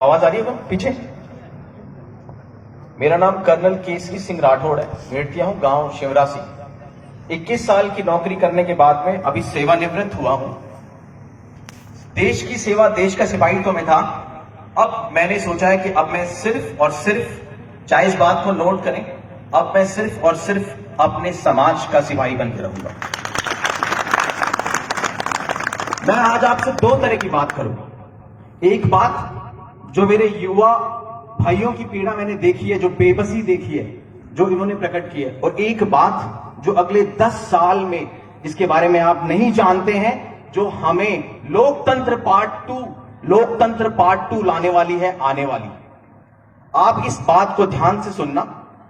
आवाज आ रही है पीछे। मेरा नाम कर्नल केसरी सिंह राठौड़ है। भेड़तिया हूं, गांव शिवरासी। 21 साल की नौकरी करने के बाद में अभी सेवानिवृत्त हुआ हूं। देश की सेवा, देश का सिपाही तो मैं था। अब मैंने सोचा है कि अब मैं सिर्फ और सिर्फ, चाहे इस बात को नोट करें, अब मैं सिर्फ और सिर्फ अपने समाज का सिपाही बन के रहूंगा। मैं आज आपसे दो तरह की बात करूंगा। एक बात जो मेरे युवा भाइयों की पीड़ा मैंने देखी है, जो बेबसी देखी है, जो इन्होंने प्रकट की है, और एक बात जो अगले 10 साल में जिसके बारे में आप नहीं जानते हैं, जो हमें लोकतंत्र पार्ट 2 लाने वाली है, आने वाली। आप इस बात को ध्यान से सुनना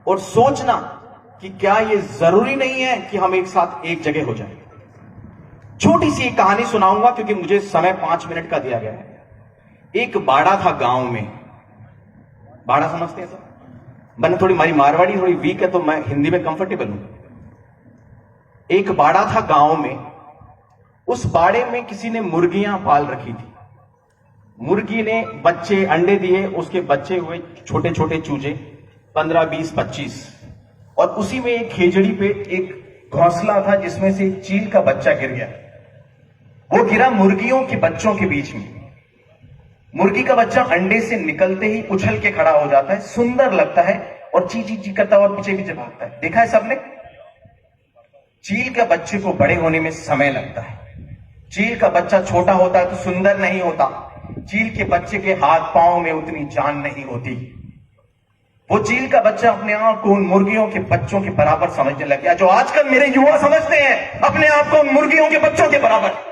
और सोचना कि क्या यह जरूरी नहीं है कि हम एक साथ एक जगह हो जाएं। छोटी सी एक कहानी सुनाऊंगा क्योंकि मुझे समय 5 मिनट का दिया गया है। एक बाड़ा था गांव में। बाड़ा समझते हैं सर? मैंने थोड़ी, हमारी मारवाड़ी थोड़ी वीक है तो मैं हिंदी में कंफर्टेबल हूं। एक बाड़ा था गांव में। उस बाड़े में किसी ने मुर्गियां पाल रखी थी। मुर्गी ने बच्चे, अंडे दिए, उसके बच्चे हुए छोटे छोटे चूजे, 15, 20, 25। और उसी में एक खेजड़ी पे एक घोंसला था जिसमें से एक चील का बच्चा गिर गया। वो गिरा मुर्गियों के बच्चों के बीच में। मुर्गी का बच्चा अंडे से निकलते ही उछल के खड़ा हो जाता है, सुंदर लगता है और ची ची ची करता हुआ पीछे पीछे भागता है। देखा है सबने? चील का बच्चे को बड़े होने में समय लगता है। चील का बच्चा छोटा होता है तो सुंदर नहीं होता। चील के बच्चे के हाथ पांव में उतनी जान नहीं होती। वो चील का बच्चा अपने आप को उन मुर्गियों के बच्चों के बराबर समझने लग गया, जो आजकल मेरे युवा समझते हैं अपने आप को उन मुर्गियों के बच्चों के बराबर।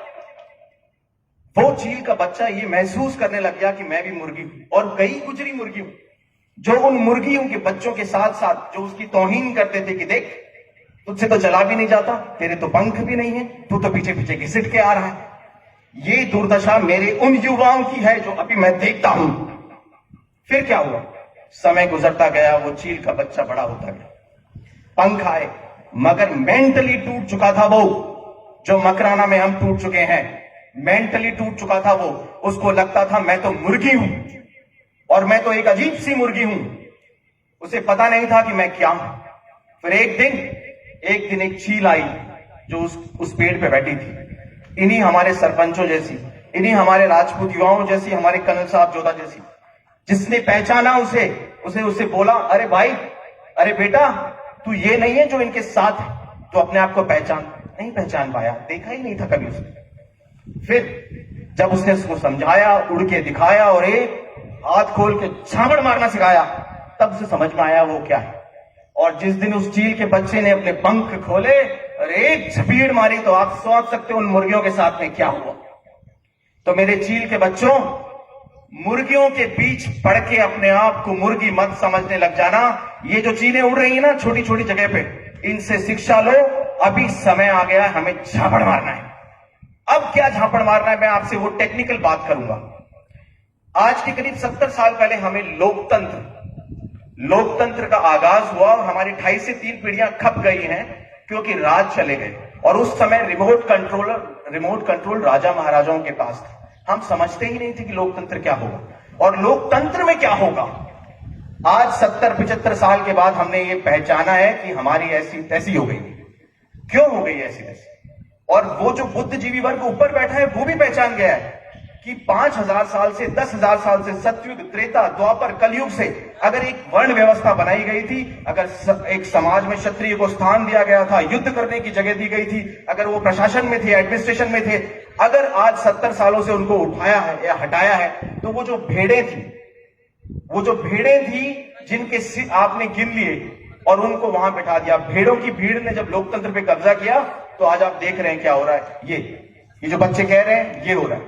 वो चील का बच्चा ये महसूस करने लग गया कि मैं भी मुर्गी हूं, और कई गुजरी मुर्गी हूं जो उन मुर्गियों के बच्चों के साथ साथ जो उसकी तौहीन करते थे कि देख, तुझसे तो चला भी नहीं जाता, तेरे तो पंख भी नहीं है, तू तो पीछे पीछे घिसट के आ रहा है। ये दुर्दशा मेरे उन युवाओं की है जो अभी मैं देखता हूं। फिर क्या हुआ? समय गुजरता गया, वो चील का बच्चा बड़ा होता गया, पंख आए, मगर मेंटली टूट चुका था वो। जो मकराना में हम टूट चुके हैं, मेंटली टूट चुका था वो। उसको लगता था मैं तो मुर्गी हूं और मैं तो एक अजीब सी मुर्गी हूं। उसे पता नहीं था कि मैं क्या हूं। फिर एक दिन एक चील आई जो उस पेड़ पे बैठी थी, इन्हीं हमारे सरपंचों जैसी, इन्हीं हमारे राजपूत युवाओं जैसी, हमारे कर्नल साहब जोधा जैसी। जिसने पहचाना उसे बोला, अरे भाई, अरे बेटा, तू ये नहीं है जो इनके साथ है, तो अपने आप को नहीं पहचान पाया, देखा ही नहीं था कभी उसने। फिर जब उसने उसको समझाया, उड़ के दिखाया और एक हाथ खोल के झापड़ मारना सिखाया, तब उसे समझ में आया वो क्या है। और जिस दिन उस चील के बच्चे ने अपने पंख खोले और एक झपीड़ मारी, तो आप सोच सकते हो उन मुर्गियों के साथ में क्या हुआ। तो मेरे चील के बच्चों, मुर्गियों के बीच पड़ के अपने आप को मुर्गी मत समझने लग जाना। ये जो चीलें उड़ रही है ना छोटी छोटी जगह पे, इनसे शिक्षा लो। अभी समय आ गया है, हमें झापड़ मारना है। अब क्या झापड़ मारना है, मैं आपसे वो टेक्निकल बात करूंगा। आज के करीब 70 साल पहले हमें लोकतंत्र का आगाज हुआ और हमारी 2.5 से 3 पीढ़ियां खप गई हैं क्योंकि राज चले गए। और उस समय रिमोट कंट्रोल राजा महाराजाओं के पास था। हम समझते ही नहीं थे कि लोकतंत्र क्या होगा और लोकतंत्र में क्या होगा। आज 70-75 साल के बाद हमने ये पहचाना है कि हमारी ऐसी तैसी हो गई। क्यों हो गई ऐसी तैसी? और वो जो बुद्धिजीवी वर्ग ऊपर बैठा है वो भी पहचान गया है कि 5000 साल से 10,000 साल से, सतयुग, त्रेता, द्वापर, कलयुग से अगर एक वर्ण व्यवस्था बनाई गई थी, अगर एक समाज में क्षत्रिय को स्थान दिया गया था, युद्ध करने की जगह दी गई थी, अगर वो प्रशासन में थे, एडमिनिस्ट्रेशन में थे, अगर आज 70 सालों से उनको उठाया है या हटाया है, तो वो जो भेड़ें थी जिनके आपने गिन लिए और उनको वहां बैठा दिया। भेड़ों की भीड़ ने जब लोकतंत्र पे कब्जा किया, तो आज आप देख रहे हैं क्या हो रहा है। ये जो बच्चे कह रहे हैं ये हो रहा है।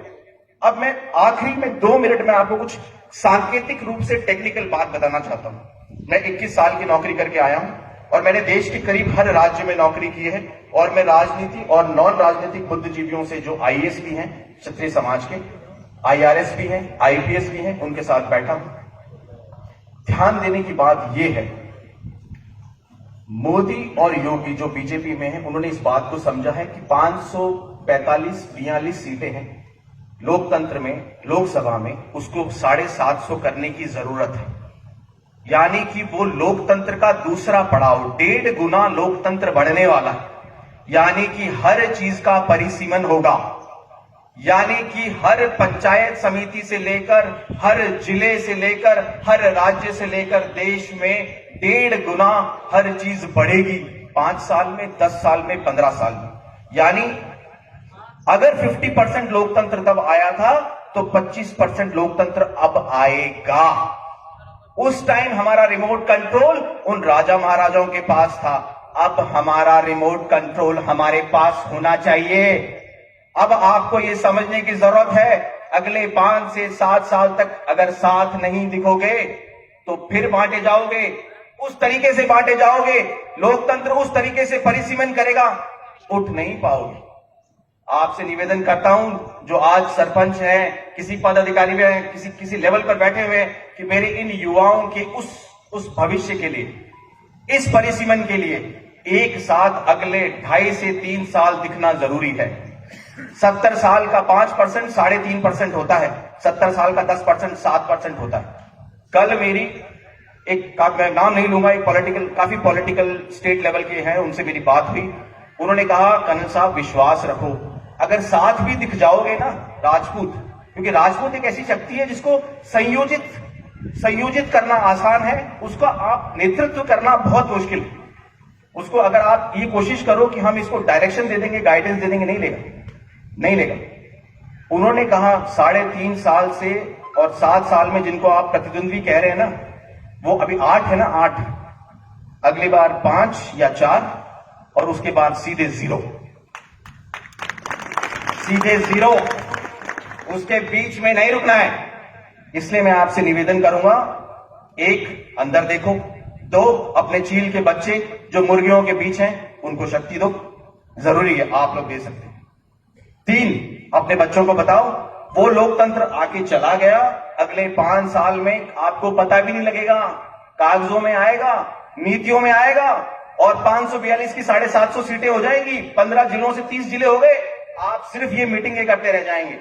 अब मैं आखिरी में 2 मिनट में आपको कुछ सांकेतिक रूप से टेक्निकल बात बताना चाहता हूं। मैं 21 साल की नौकरी करके आया हूं और मैंने देश के करीब हर राज्य में नौकरी की है। और मैं राजनीति और नॉन राजनीतिक बुद्धिजीवियों से, जो आईएएस भी हैं क्षत्रिय समाज के, आईआरएस भी हैं, आईपीएस भी हैं, उनके साथ बैठा हूं। ध्यान देने की बात यह है, मोदी और योगी जो बीजेपी में हैं, उन्होंने इस बात को समझा है कि 545-42 सीटें हैं, लोकतंत्र में, लोकसभा में उसको 750 करने की जरूरत है। यानी कि वो लोकतंत्र का दूसरा पड़ाव, 1.5 गुना लोकतंत्र बढ़ने वाला है। यानी कि हर चीज का परिसीमन होगा। यानी कि हर पंचायत समिति से लेकर, हर जिले से लेकर, हर राज्य से लेकर देश में 1.5 गुना हर चीज बढ़ेगी। 5 साल में, 10 साल में, 15 साल में। यानी अगर 50% लोकतंत्र तब आया था तो 25% लोकतंत्र अब आएगा। उस टाइम हमारा रिमोट कंट्रोल उन राजा महाराजाओं के पास था, अब हमारा रिमोट कंट्रोल हमारे पास होना चाहिए। अब आपको यह समझने की जरूरत है, अगले 5 से 7 साल तक अगर साथ नहीं दिखोगे तो फिर बांटे जाओगे, उस तरीके से बांटे जाओगे, लोकतंत्र उस तरीके से परिसीमन करेगा, उठ नहीं पाओगे। आपसे निवेदन करता हूं, जो आज सरपंच हैं, किसी पदाधिकारी में हैं, किसी लेवल पर बैठे हुए हैं, कि मेरे इन युवाओं के उस भविष्य के लिए, इस परिसीमन के लिए एक साथ अगले 2.5 से 3 साल दिखना जरूरी है। 70 साल का 5% 3.5% होता है, 70 साल का 10% 7% होता है। कल मेरी मैं नाम नहीं लूंगा, काफी पॉलिटिकल स्टेट लेवल के हैं, उनसे मेरी बात हुई। उन्होंने कहा, कर्नल साहब विश्वास रखो, अगर साथ भी दिख जाओगे ना राजपूत, क्योंकि राजपूत एक ऐसी शक्ति है जिसको संयोजित करना आसान है, उसका आप नेतृत्व करना बहुत मुश्किल है। उसको अगर आप ये कोशिश करो कि हम इसको डायरेक्शन दे देंगे, गाइडेंस दे देंगे, नहीं लेगा। उन्होंने कहा 3.5 साल से और 7 साल में जिनको आप प्रतिद्वंद्वी कह रहे हैं ना, वो अभी 8 है ना, 8, अगली बार 5 या 4 और उसके बाद सीधे 0, उसके बीच में नहीं रुकना है। इसलिए मैं आपसे निवेदन करूंगा, 1 अंदर देखो, 2 अपने चील के बच्चे जो मुर्गियों के बीच हैं उनको शक्ति दो, जरूरी है, आप लोग दे सकते हैं। 3 अपने बच्चों को बताओ, वो लोकतंत्र आके चला गया, अगले 5 साल में आपको पता भी नहीं लगेगा, कागजों में आएगा, नीतियों में आएगा, और 542 की 750 सीटें हो जाएंगी, 15 जिलों से 30 जिले हो गए। आप सिर्फ ये मीटिंगें करते रह जाएंगे।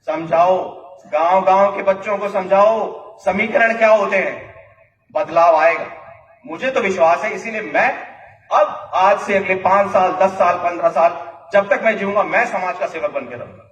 समझाओ, गांव के बच्चों को समझाओ समीकरण क्या होते हैं, बदलाव आएगा। मुझे तो विश्वास है, इसीलिए मैं अब आज से अगले 5 साल, 10 साल, 15 साल, जब तक मैं जीऊंगा, मैं समाज का सेवक बन के रहूंगा।